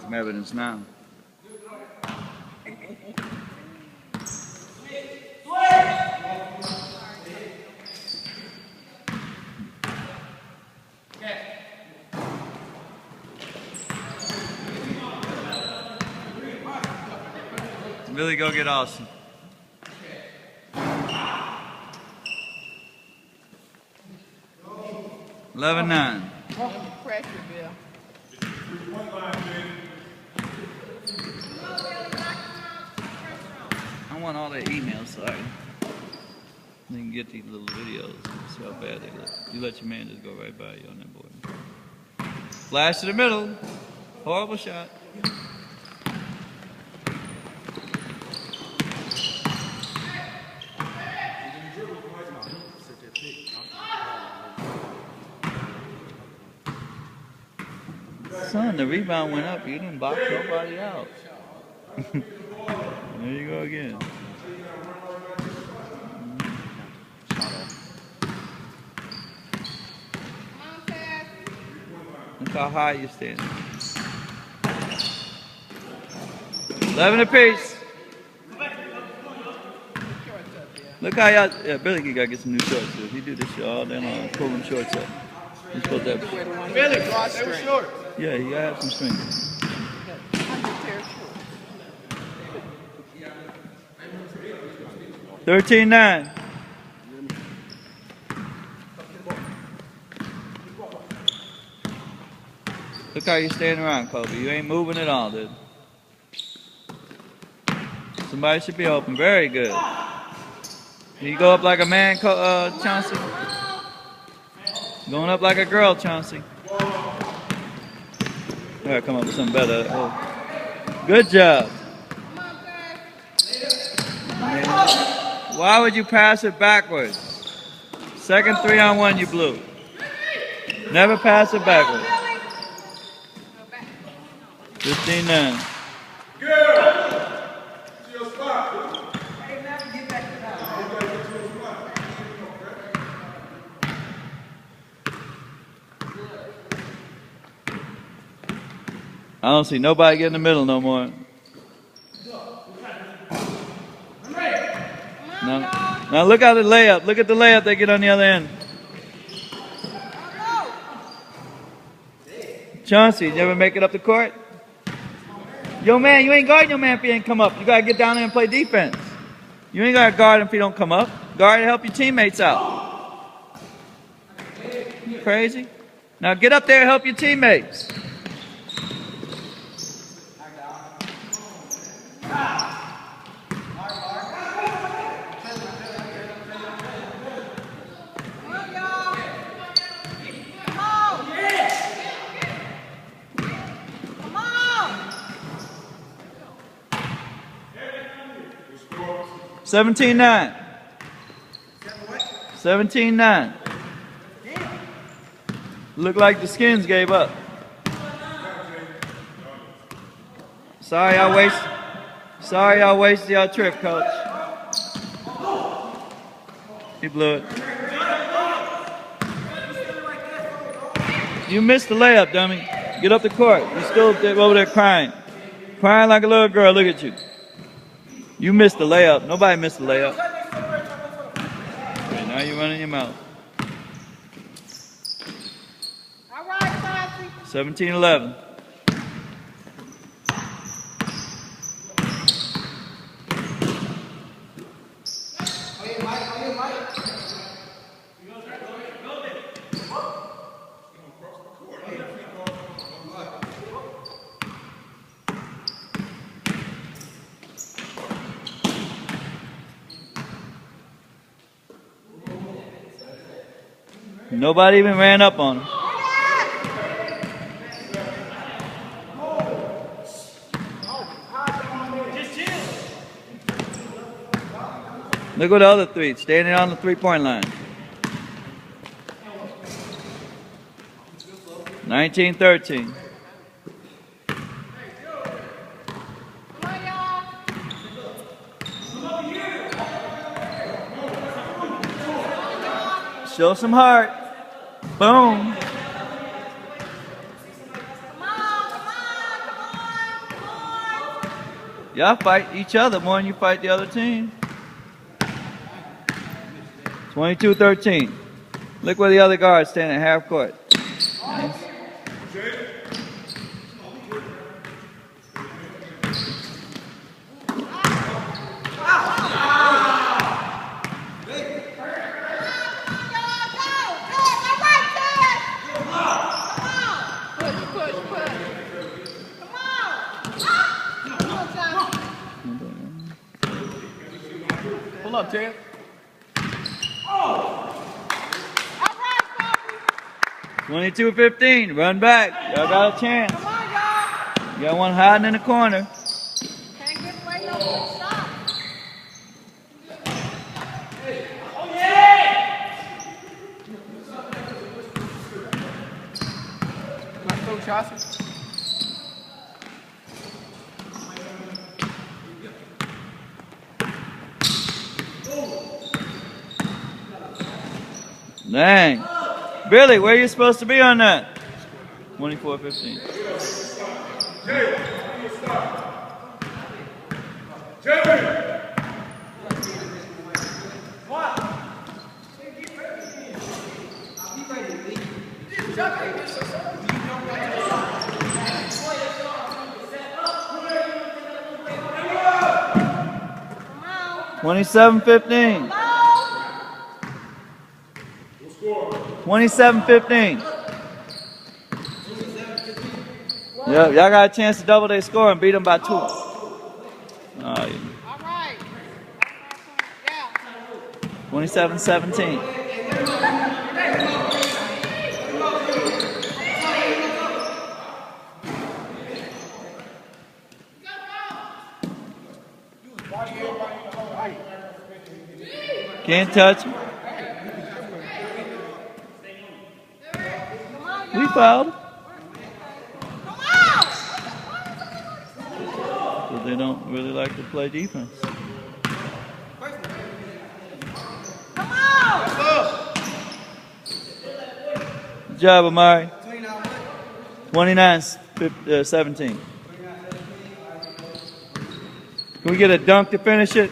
some evidence now. Billy, go get Austin. $11-9. Pressure, Bill. I want all the emails so I can get these little videos. See how bad they look. You let your man just go right by you on that board. Flash to the middle. Horrible shot. Son, the rebound went up. You didn't box nobody out. There you go again. Look how high you're standing. 11 apiece. Look how y'all. Yeah, Billy gotta get some new shorts. If he do this shit all day long, pull them shorts up. He's supposed to have. Billy, they were short. Yeah, he gotta have some strength. 13-9. Look how you standing around, Kobe. You ain't moving at all, dude. Somebody should be open. Very good. You go up like a man, Chauncey. Going up like a girl, Chauncey. I gotta come up with something better. Oh. Good job. Why would you pass it backwards? Second 3-on-1 you blew. Never pass it backwards. 15-9. I don't see nobody get in the middle no more. Now look at the layup. Look at the layup they get on the other end. Chauncey, you ever make it up the court? Yo, man, you ain't guarding your man if he ain't come up. You got to get down there and play defense. You ain't got to guard him if he don't come up. Guard to help your teammates out. You crazy? Now get up there and help your teammates. $17-9. 17-9. Look like the Skins gave up. Sorry I wasted your trip, coach. He blew it. You missed the layup, dummy. Get up the court. You're still over there crying. Crying like a little girl. Look at you. You missed the layup. Nobody missed the layup. Okay, now you're running your mouth. 17-11. Nobody even ran up on him. Look at the other three, standing on the three-point line. 19-13. Show some heart. Boom. Come on, come on, come on. Y'all fight each other more than you fight the other team. 22-13. Look where the other guard's standing at half court. Nice. Pull up, Ted. 22-15. Run back. Y'all got a chance. Come on, y'all. You got one hiding in the corner. Can't get away no good shot. Nice throw, Chauncey. Dang. Billy, where are you supposed to be on that? 24-15. Come on. 27-15. 27-15. Yep, y'all got a chance to double their score and beat them by 2. All right. Yeah. 27-17. Can't touch him. We fouled. Come on. But they don't really like to play defense. Come on. Good job, Amari. 29-17. Can we get a dunk to finish it?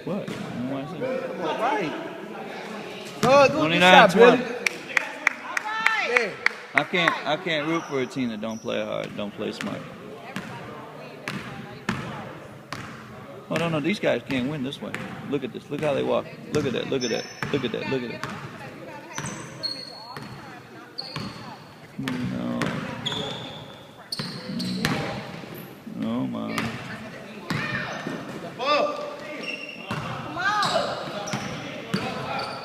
What? All right. Good 29-20. shot, Billy. All right. Yeah. I can't root for a team that don't play hard, don't play smart. Oh no, these guys can't win this way. Look at this. Look how they walk. Look at that. Look at that. Look at that. Look at that. No. Oh my. Come on.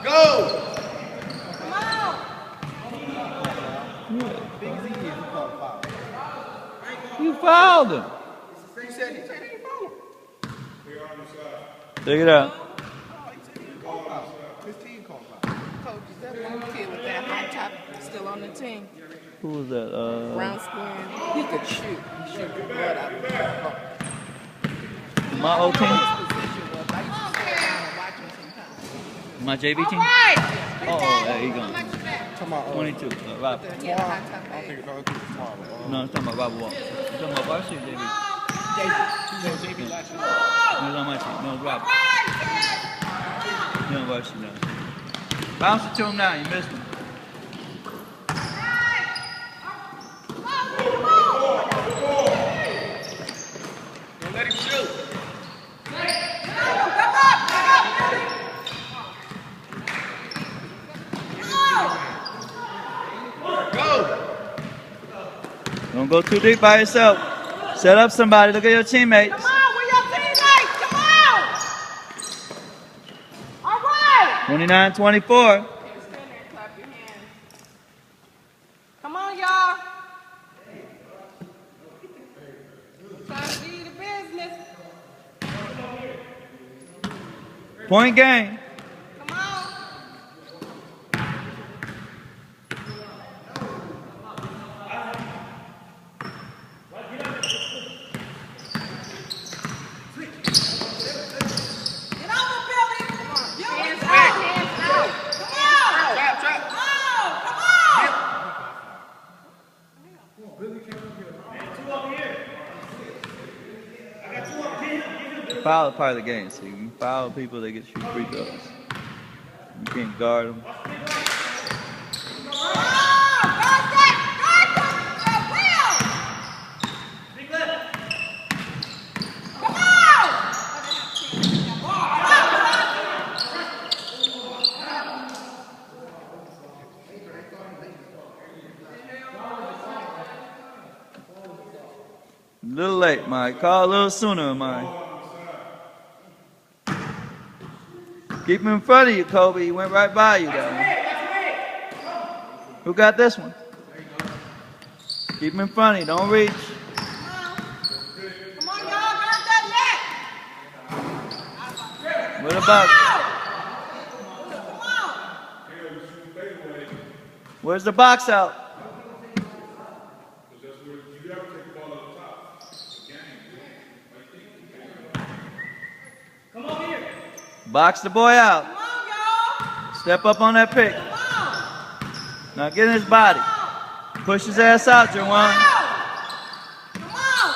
Go. Come on. You fouled him. He said he didn't follow. Take it out. 15 called foul. Coach, is that one kid with that high top still on the team? Who was that? Brown square. He could shoot. He shoot the blood out of him. My old team? His position was, I used to sit down and watch him sometimes. My JV All team? right. Oh, there you How go. much is that? 22. Rob. He had a high top bag. No, I'm talking about Robert Wall. You talking about varsity or JV? JV last year. No, it's on my team. No, it's Robert. He's on varsity now. Bounce it to him now. You missed him. Don't let him shoot. Go. Don't go too deep by yourself. Set up somebody. Look at your teammates. Come on, we're your teammates. Come on. All right. 29-24. Stand there and clap your hands. Come on, y'all. Trying to do the business. Point game. Come on. Get over, Billy. Come on. Hands out. Hands out. Come on. Trap, trap. Come on. Come on. Foul is part of the game, so you can foul people that get shoot free throws. You can't guard them. A little late, Mike. Call a little sooner, Mike. Keep him in front of you, Kobe. He went right by you, though. Who got this one? Keep him in front of you. Don't reach. Come on, y'all. Guard that net. What about? Come on. Where's the box out? Box the boy out. Come on, y'all. Step up on that pick. Come on. Now get in his body. Push his ass out, Jawan. Come on.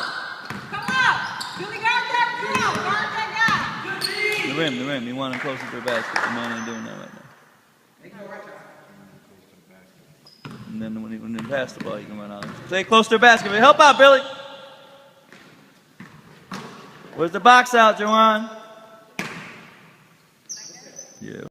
Come on. Billy, guard that girl. Guard that guy. The rim. You want him closer to the basket. The man ain't doing that right now. And then when he pass the ball, you can run out. Stay close to the basket. Help out, Billy. Where's the box out, Jawan? Yeah.